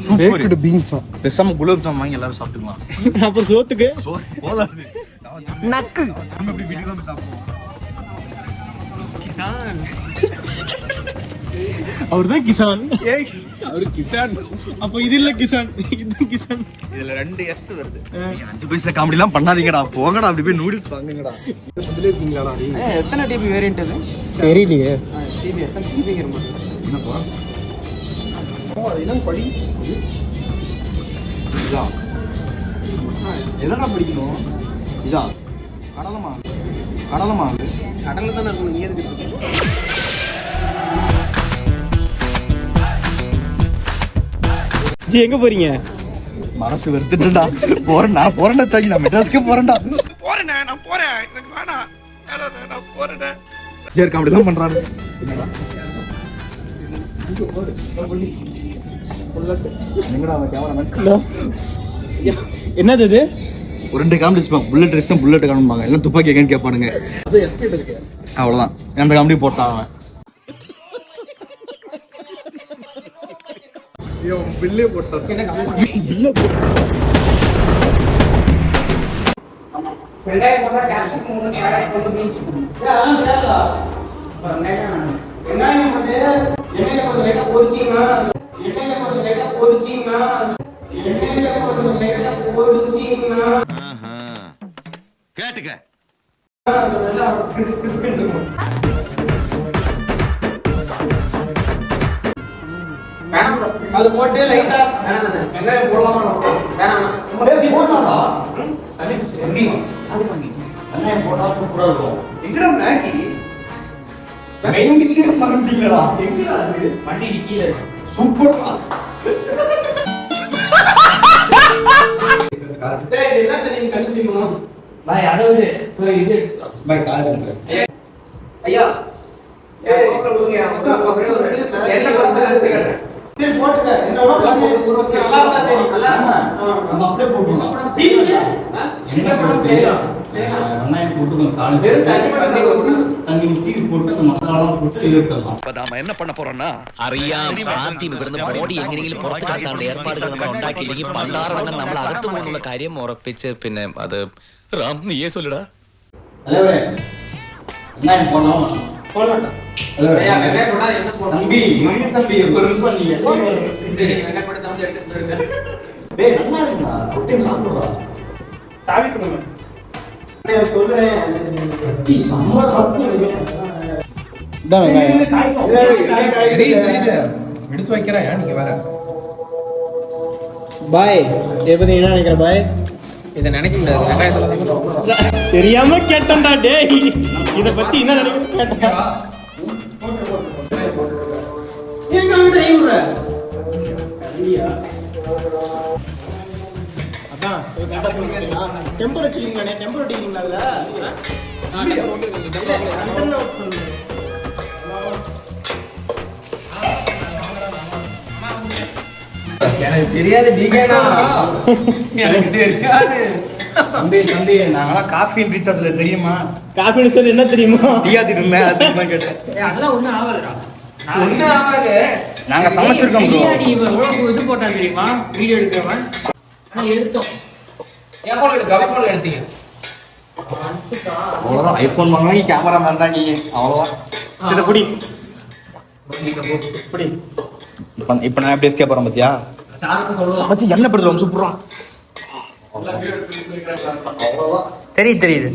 Super beans பேசாம gulab jam வாங்கி எல்லாரும் சாப்பிட்டுக்கலாம். அப்புறம் சோத்துக்கு போதாது நக்கு நம்ம இப்படி வீட்டுக்கு வந்து சாப்பிடுவோம். கிசான் அவர்தான் கிசான். அவரு கிசான். அப்ப இது இல்ல கிசான், இது கிசான். இதுல 2 S வருது. 5 பைசா காமெடி எல்லாம் பண்ணாதீங்கடா, போங்கடா அப்படி போய் நூடுல்ஸ் வாங்குங்கடா. அதுல இருக்கீங்களாடா நீ? எத்தனை டிபி வேரியன்ட் இது? தெரியலையே. டிபி எத்தனை டிபிங்கிற மாதிரி என்னப்பா இதெல்லாம் படி. இதான் எதனா படிக்கணும். இதான் கடலமா கடல்ல தானே இருக்கணும். நீ எதுக்கு ஜி எங்க போறீங்க? மனசு வெறுத்துட்டுடா. நான் போறேன்டா சாக்கி, நான் மெட்ராஸ்க்கே போறேன்டா. நான் போறேன் எனக்கு வேணாம், நான் போறேன். ஜேர் காமெடி தான் பண்றாரு. என்னடா அவன் கேமராமேன்? என்னது இது? ஒரு 2 காமெடி வச்சுப்பாங்க. புல்லட் ரெஸ்ட் புல்லட் காணும்பாங்க, எல்லாம் துப்பாக்கி எங்கன்னு கேட்பானுங்க. அது எஸ்கேட் இருக்கு. அவ்வளவுதான் அந்த காமெடி போட்டான் அவன். பில்லே போட்டான். பில்லே கேட்டுக்க அது போட்டு லைட்டா வெங்காயம் போடலாமா? வேணாம் போடலாம்டா. அது பண்ணி வெங்காயம் போட்டா சூப்பரா இருக்கும். எங்கடா மேகி மெயின் டிஷ் மறந்துட்டீங்களா? எங்கடா அது? வண்டி டிக்கில சூப்பரா. டேய் இது என்ன தெரியும் கண்டுபிடிக்கணும். பாய் அளவு இது பாய் கால் ஐயா ஏய் ஓகே ஓகே என்ன பண்றது? சரி போட்டுக்க. என்னவா போட்டு வச்சு நல்லா இருந்தா சரி. நல்லா நம்ம அப்படியே போட்டுறோம். சீ என்ன பண்றது? வெங்காயம் போட்டு கால் வெறும் தண்ணி மட்டும் போட்டு தண்ணி ஊத்தி போட்டு அந்த மசாலாலாம் போட்டு எடுத்துடலாம். இப்ப நாம என்ன பண்ண போறோம்னா അറിയാം ആദ്യം ഇവിടുന്ന് ബോഡി എങ്ങനെയെങ്കിലും പുറത്തു കടത്താനുള്ള ഏർപ്പാടുകൾ നമ്മൾ ഉണ്ടാക്കിയില്ലെങ്കിൽ പണ്ടാറടങ്ങ് നമ്മൾ അകത്തു പോകുന്നുള്ള കാര്യം ഉറപ്പിച്ച് പിന്നെ അത് റാം നീയേ சொல்லடா. அலவரே வெங்காயம் போடலாம். போடலாம். அலவரே ஐயா வெங்காயம் போடா என்ன போடணும்? தம்பி இங்க தம்பி ஒரு நிமிஷம் நீங்க சரி வெங்காயம் போட்டு சமைச்சு எடுத்துட்டு வருங்க. டேய் நல்லா இருக்குடா, ரொட்டி சாப்பிடுறா. சாவி கொடுங்க. நான் சொல்றேன் டீ சம்ம சாப்பிடுறீங்க. இதான் வெங்காயம். தெரியுது எடுத்து வைக்கிறேன். நீங்க வேற பாய் இதை பத்தி என்ன நினைக்கிற பாய்? இதை நினைக்க முடியாது. வெங்காயத்துல தெரியாம கேட்டேன்டா டேய். இத பத்தி என்ன நினைக்கிற கேட்டா? எங்க வீட்ல ஏவுற இல்லையா? அதான் டெம்பர் வச்சிருக்கீங்களா? டெம்பர் வச்சிருக்கீங்களா அதுல? எனக்கு தெரியாது. நீங்கனா எனக்கு தெரியாது. தம்பி நாங்களாம் காஃபி ரீசார்ஜ்ல தெரியுமா? காஃபி சொல்லி என்ன தெரியுமா? டீ ஆத்திட்டு இருந்தேன், அதுக்கு கேட்டேன். அதெல்லாம் ஒண்ணும் ஆகாதுடா. ஒண்ணும் ஆகாது. நாங்க சமைச்சிருக்கோம் ப்ரோ. நீ உனக்கு இது போட்டான் தெரியுமா? வீடியோ எடுக்கிறவன் நான் எடுத்தோம். என் போன்ல எடுத்து அவன் போன்ல எடுத்தீங்க. அவ்வளவுதான். ஐபோன் வாங்கி கேமராமேன் தான் நீ. அவ்வளவுதான். இத புடி இப்படி இப்ப நான் எப்படி எஸ்கேப் போறேன் பாத்தியா? சாருக்கு சொல்லுவான். மச்சி என்ன பண்றோம் சூப்பரா. தெரியுது.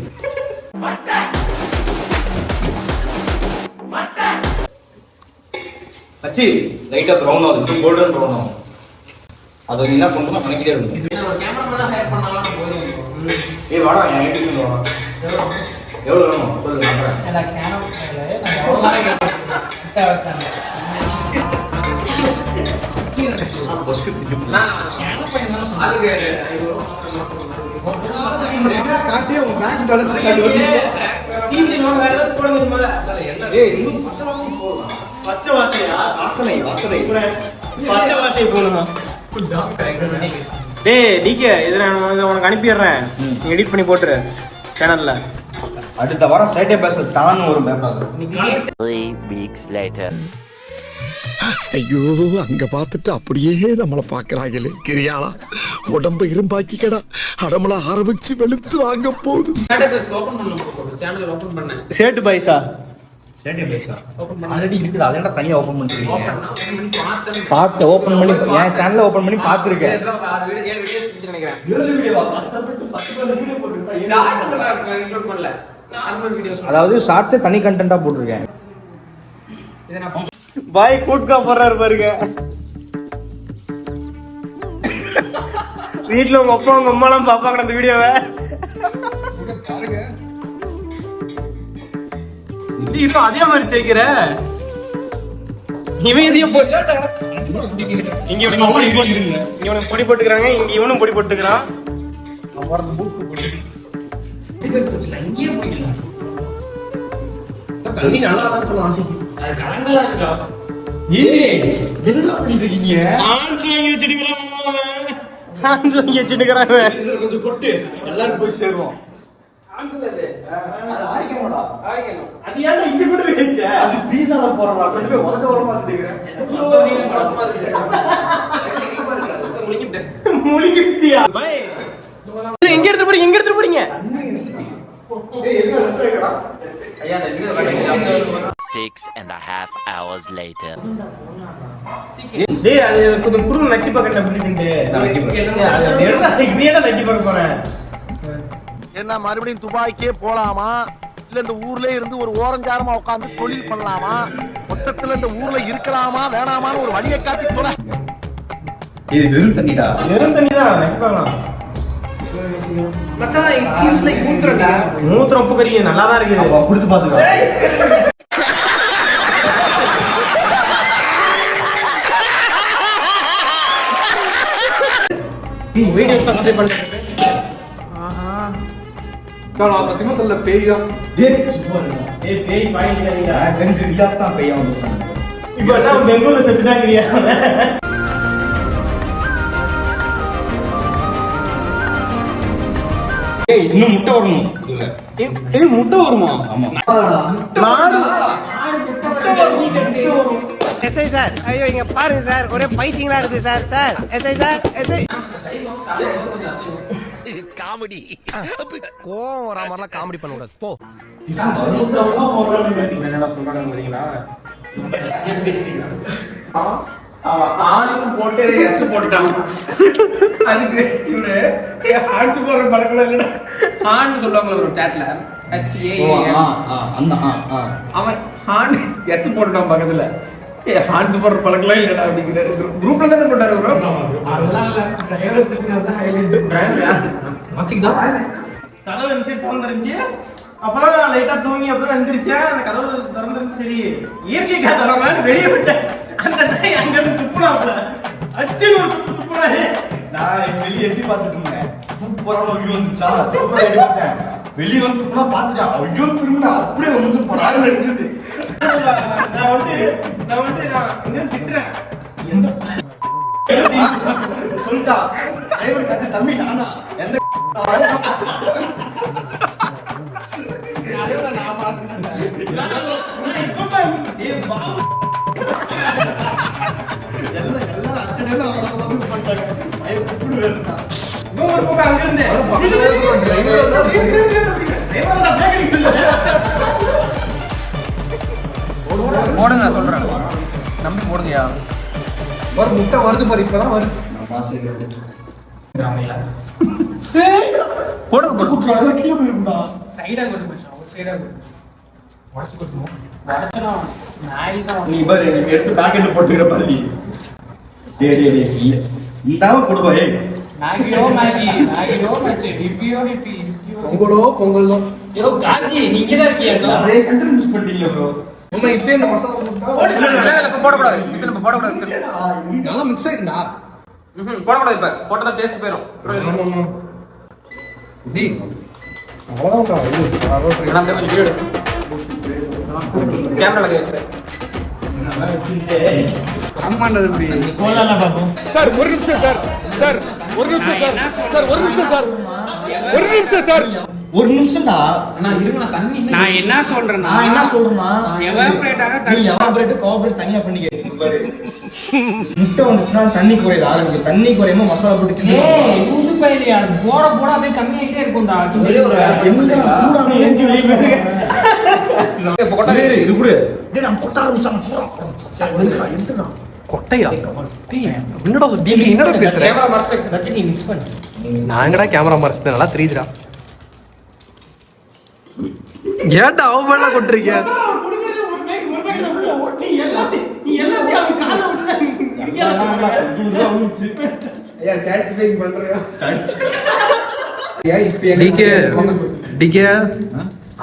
மச்சி லைட்டா பிரவுன் ஆகுது, கோல்டன் பிரவுன் ஆகும். அது என்ன பண்ணனும் கணக்கிட்டே இருக்கும். ஒரு கேமராமேன் ஹையர் பண்ணாலாம் போதும். ஏய் வாடா என் ஐடிக்கு வாடா. எவ்வளவு வேணும் சொல்லு நான் எல்லா கேமராமேன்ல நான் அவ்வளவு கேட்டேன். நான் கேமராமேன் என்ன சொல்லுங்க? காட்டியே உன் பேங்க் பேலன்ஸ் காட்டுங்க. டீம் நோ வேற ஏதாவது போடுங்க முதல்ல. ஏய் இன்னும் பச்சை வாசனை போடலாம். பச்சை வாசையா? வாசனை பச்சை வாசை போடுங்க. டேய் டிகே இத நான் உனக்கு அனுப்பிடுறேன். நீ எடிட் பண்ணி போட்டுரு சேனல்ல. அடுத்த வாரம் சைட்டே பேச தான் ஒரு பேப்பர். 3 weeks later ஐயோ அங்க பார்த்துட்டு அப்படியே நம்மளை பாக்குறாங்களே கிரியாளா உடம்ப இரும்பாக்கிக்கடா அடமள ஆரம்பிச்சு வெளுத்து வாங்க போகுது. சேட்டு பைசா ஆல்ரெடி இருக்குது, அதை தனியா ஓபன் பண்ணிருக்கீங்க. பார்த்து ஓபன் பண்ணி என் சேனல்ல ஓபன் பண்ணி பார்த்துருக்கேன். அதாவது ஷார்ட்ஸே தனி கண்டென்ட்டா போட்டிருக்கேன். பாய் கூட்கா போடுறாரு பாருங்க. வீட்டுல உங்க அப்பா உங்க அம்மா எல்லாம் பாப்பாங்க அந்த வீடியோவை. இன்னும் அதே மாதிரி தேய்க்கிற இவன் எதையும் இங்க இவனுக்கு பொடி போட்டுக்கிறாங்க, இங்க இவனும் பொடி போட்டுக்கிறான். கொஞ்சம் கொட்டு எல்லாரும் போய் சேருவோம். அது ஏன்டா இங்க கூட வச்ச? அது பீஸால போறலாம், கொண்டு போய் உதட்ட ஓரமா வச்சிருக்கேன். முழுங்கிட்டியா பாய்? எங்க எடுத்து போறீங்க? எங்க எடுத்து போறீங்க? 6.5 hours later. டேய் அது கொஞ்சம் குரு நக்கி பக்கட்ட அப்படிட்டு நக்கி பக்கட்ட. அது என்னடா இதேடா நக்கி பக்க போறேன். என்ன மறுபடியும் துபாய்க்கே போலாமா, இல்ல இந்த ஊர்ல இருந்து ஒரு ஓரஞ்சாரமா உட்கார்ந்து தொழில் பண்ணலாமா, மொத்தத்துல இந்த ஊர்ல இருக்கலாமா வேணாமான்னு ஒரு வழியை காட்டி தொலை. இது வெறும் தண்ணிடா. வெறும் தண்ணி தான் நக்கி பார்க்கலாம். மச்சான் it seems like மூத்ரம்டா. மூத்திரம் உப்பு கறிங்க நல்லா தான் இருக்குது. அப்ப குடிச்சு பாத்துக்கலாம். வீடியோ சப்ஸ்கிரைப் பண்ணுங்க. காலா சத்தியமா தெரியல பேய்யா. டேய் சூப்பர் இல்ல. ஏய் பேய் பாயிண்ட்ங்கடா. கண்டு ரிலாக்ஸ் தான் பையன் வந்து. இப்போ நான் பெங்களூர்ல செத்துட்டாங்கறியா? ஏய் இன்னும் முட்டை வரணும் இல்ல. ஏய் முட்டை வருமா? ஆமா. நாடு எஸ்ஐ சார், ஐயோ இங்க பாருங்க சார், ஒரே பைத்தியங்களா இருக்கு sir. Sir SI sir, SI comedy. கோவம் வரா மாதிரிலாம் காமெடி பண்ண கூடாது போ. என்னடா சொல்றாங்க பாத்தீங்களா? ஆன்ஸ் போட்டு எஸ் போட்டுட்டான். அதுக்கு இவரு ஆன்ஸ் போற பழக்கம் இல்லடா. ஆன் சொல்லுவாங்கல ஒரு சாட்ல அவன் ஹான் எஸ் போட்டுட்டான் பக்கத்துல. ஹான்ஸ் போற பழக்கம் இல்லடா அப்படிங்கிறாரு. குரூப்ல தானே போட்டாரு ப்ரோ. அதெல்லாம் இல்ல டிரைவருக்கு தான் ஹைலைட். டிரைவர் வாசிக்குதா? கதவு இந்த சைடு திறந்துருந்துச்சு. அப்பதான் நான் லைட்டா தூங்கி அப்பதான் எந்திரிச்சேன். அந்த கதவு திறந்துருந்துச்சு. சரி இயற்கை காத்து வரலாம்னு வெளியே விட்டேன். அந்த நாய் அங்க இருந்து துப்புனாப்ல. அச்சின்னு ஒரு துப்புனாரு. நான் வெளியே எட்டி பார்த்துட்டு இருந்தேன். சூப்பரான வியூ வந்துச்சா, சூப்பரா எட்டி பார்த்தேன். வெளியே வந்து துப்புனா பார்த்துட்டேன். ஐயோ திரும்ப அப்படியே வந்து போறாரு நடிச்சது. நான் வந்து திட்டுறேன். எந்த சொல்லிட்டா டிரைவர் கத்து தம்பி நானா எந்த போடுங்க சொல்றேன். நம்பி போடுங்கயா. ஒரு முட்டை வருது பாரு, இப்பதான் வருது. போடுங்க போடுங்க. சைடா கொஞ்சம் பிரச்சனை. ஒரு சைடா வாட்ச் கொடுக்கணும். வரச்சனா நாய் தான். நீ பாரு நீ எடுத்து பாக்கெட்ல போட்டுக்கிற பாதி. டேய் இந்தாவ கொடுப்பா. ஏய் நாகியோ நாகி நாகியோ மச்சே ஹிப்பியோ ஹிப்பி பொங்கலோ பொங்கலோ. யோ காந்தி நீங்க தான் இருக்கீங்க. நிறைய கண்டென்ட் மிஸ் பண்ணிட்டீங்க ப்ரோ. உங்க இப்போ இந்த மசாலா போட்டா இல்ல போட கூடாது. மிஷின் போட கூடாது. நல்லா மிக்ஸ் ஆயிடுடா. போட கூடாது. இப்ப போட்டா டேஸ்ட் போயிடும். டேய் அவ்வளவுதான். இது நான் கொஞ்சம் வீடியோ கேமரால கேக்குறேன். நல்லா வச்சிட்டே அம்மாண்டது இப்படி கோலால பாப்போம். சார் ஒரு நிமிஷம் சார். சார் ஒரு நிமிஷம் சார். சார் ஒரு நிமிஷம் சார். ஒரு நிமிஷம் சார். ஒரு நிமிஷம்டா. அண்ணா இருங்க நான் தண்ணி நான் என்ன சொல்றேன்னா நான் என்ன சொல்றேன்னா எவாபரேட் ஆக நீ எவாபரேட் கோஆபரேட் தனியா பண்ணிக்க பாரு. முட்டை வந்துச்சுன்னா தண்ணி குறையுது ஆரம்பிக்கும். தண்ணி குறையுமா மசாலா போட்டு ஏய் லூசு பையலியா போட போட அப்படியே கம்மியாயிட்டே இருக்கும்டா. சூடாக எஞ்சி வெளியே போயிருங்க. இப்ப கொட்டை இது கூட நான் கொட்ட ஆரம்பிச்சாங்க. எடுத்துக்கலாம் கொட்டையா? என்னடா சொல்லி என்னடா பேசுற? கேமரா மர்ஸ்ட் ரஜினி மிக்ஸ் பண்ணு. நான் எங்கடா கேமரா மறைச்சிட்டேன், நல்லா தெரியுதுடா. ஏன்டா அவன் மேல கொட்டுறீங்க?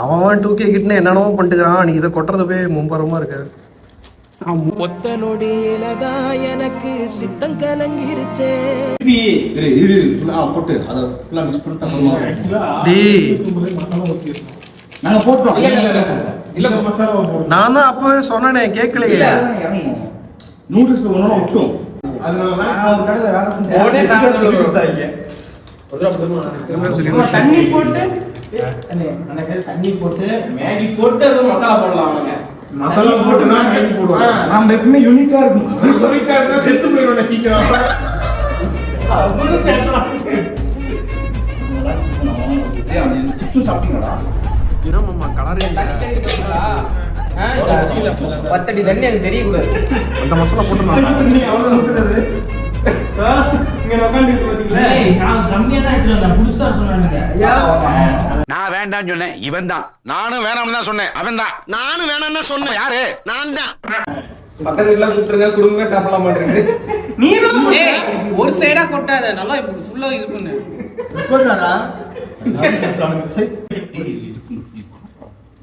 அவன் 2K கிட்ட என்னென்னவோ பண்ணிட்டுக்கிறான். நீ இதை கொட்டுறது போய் மும்பரமா இருக்காது. ஒத்த நொடியிலதான் எனக்கு சித்தம் கலங்கிருச்சே. போட்டு அதை ஃபுல்லா மிக்ஸ் டேய் நாங்க போட்டோம். இல்ல நான் தான் அப்பவே சொன்னேனே, கேட்கலையே. நூடுல்ஸ்ல ஒண்ணா விட்டோம். ஒரு கடையில தண்ணி போட்டு தண்ணி போட்டு மேகி போட்டு அது மசாலா போடலாம். அவங்க மசாலா போட்டு தான் மேகி போடுவாங்க. நாம எப்பவுமே யூனிக்கா இருக்கும். யூனிக்கா இருந்தா செத்து போயிடுவோம் சீக்கிரம். சிப்ஸும் சாப்பிட்டீங்களா? பத்தடி தண்ணி அது தெரியக்கூடாது. அந்த மசாலா போட்டு இங்க உட்காந்து பாத்தீங்களா? நான் கம்மியா தான் எடுத்துட்டு வந்தேன். புதுசா சொன்னானுங்க. நான் வேண்டாம்னு சொன்னேன், இவன் தான். நானும் வேணாம்னு தான் சொன்னேன், அவன் தான். நானும் வேணாம்னு தான் சொன்னேன். யாரு? நான் தான். பக்கத்து வீட்டுல கூப்பிட்டுருங்க, குடும்பமே சாப்பிடலாம் மாட்டேங்குது. நீ தான் ஒரு சைடா கொட்டாத, நல்லா ஃபுல்லா இது பண்ணு.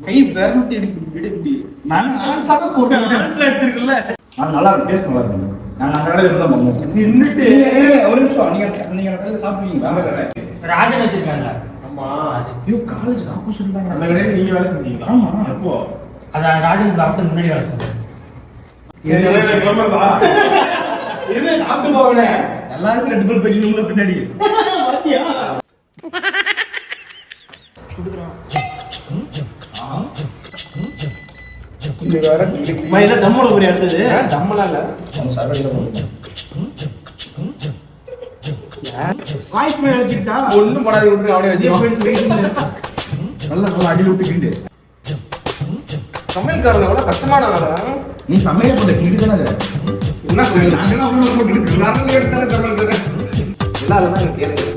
கை விரட்டி எடுத்து நான் சாக போறேன். எடுத்துருக்குல்ல நல்லா இருக்கு, டேஸ்ட் நல்லா இருக்கு. நாங்க அந்த கடையில இருந்தா பண்ணுவோம். நின்னுட்டு ஒரு நிமிஷம், நீங்க அந்த கடையில சாப்பிடுவீங்களா? ராஜன் வச்சிருக்காங்க. ஆமா. ஐயோ காலேஜ் காப்பு சொல்றாங்க. அந்த கடையில நீங்க வேலை செஞ்சீங்களா? ஆமா. எப்போ? அதான் ராஜனுக்கு அப்பா முன்னாடி வேலை செஞ்சேன். சரி கிளம்புறதா? இது சாப்பிட்டு போகல. எல்லாருக்கும் 2 பேர் பையனுங்க பின்னாடி. பாத்தியா? இது வேற மைனா தம்மோட போய் அடுத்தது. தம்மலாம் இல்ல. நம்ம சரவடில போறோம். வாய்ஸ் மேல வச்சிட்டா ஒண்ணும் படாத விட்டு அப்படியே வச்சிருவோம். நல்லா அடி விட்டுக்கிண்டு. சமையல்காரங்க எவ்வளவு கஷ்டமான வேலை. நீ சமையல் பண்ண கிண்டு தானே என்ன சமையல்? நாங்க அவ்வளவு போட்டுக்கிட்டு நான் எடுத்தாலும் சமையல்காரன் நல்லா இல்லைன்னா கேளுங்க.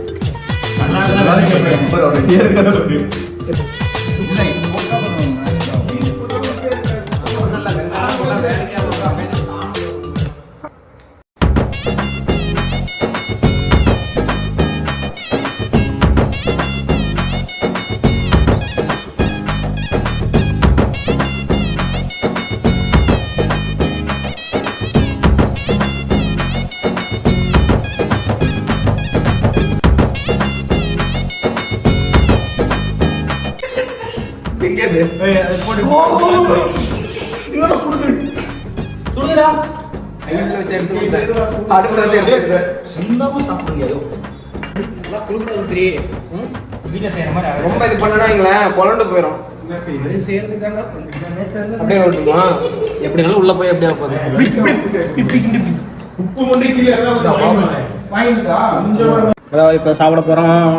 சுடுதா ஐஸ்ல வச்சு எடுத்து அடுப்புல வச்சு எடுத்து சொந்தமா சாப்பிடுங்க. நல்லா குளுக்குறது தெரியே. வீட்ல செய்யற மாதிரி ரொம்ப இது பண்ணனாங்களே பொலண்டு போயிடும். என்ன செய்யுது? அப்படியே வரட்டுமா? எப்படினாலும் உள்ள போய் அப்படியே போகுது. உப்பு மண்டி கீழே வாங்கிட்டா கொஞ்சம். அதாவது இப்ப சாப்பிட போறோம்.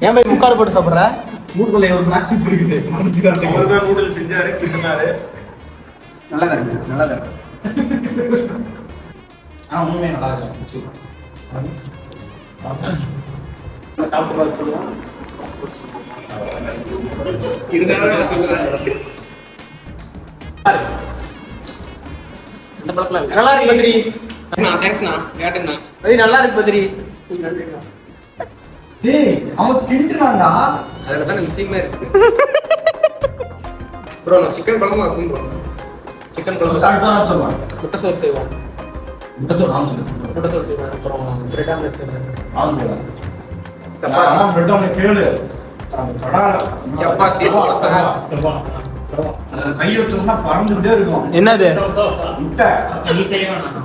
ஏன் போய் முக்காடு போட்டு சாப்பிடுற? வீட்டுக்குள்ள ஒரு பிளாஸ்டிக் இருக்குது. அவர்தான் நூடுல்ஸ் செஞ்சாரு கிட்டனாரு. நல்லா தான் இருக்கு, நல்லா தான் இருக்கு. உண்மையே நல்லா இருக்கு. சாப்பிட்டு பார்த்து சொல்லுவோம். நல்லா இருக்கு பத்ரி. தேங்க்ஸ்ண்ணா. கேட்டுண்ணா. அது நல்லா இருக்கு பத்ரி. டேய் அவன் கிண்டுறான்டா. அதுல தான் மிஸ்ஸிங்மே இருக்கு. ப்ரோ நான் சிக்கன் குழம்பு வைப்பேன் ப்ரோ. சிக்கன் குழம்பு சாப்பிட்டா சொல்லலாம். முட்டை சோறு செய்வோம். முட்டை சோறு ஆம் சொல்லு. முட்டை சோறு செய்வோம். அப்புறம் பிரெட் ஆம்லெட் செய்வோம். ஆம் சொல்லலாம். நான் பிரெட் ஆம்லெட் கேளு. சப்பாத்தி கை வச்சோம்னா பறந்துகிட்டே இருக்கும். என்னது முட்டை நீ செய்ய வேணாம்.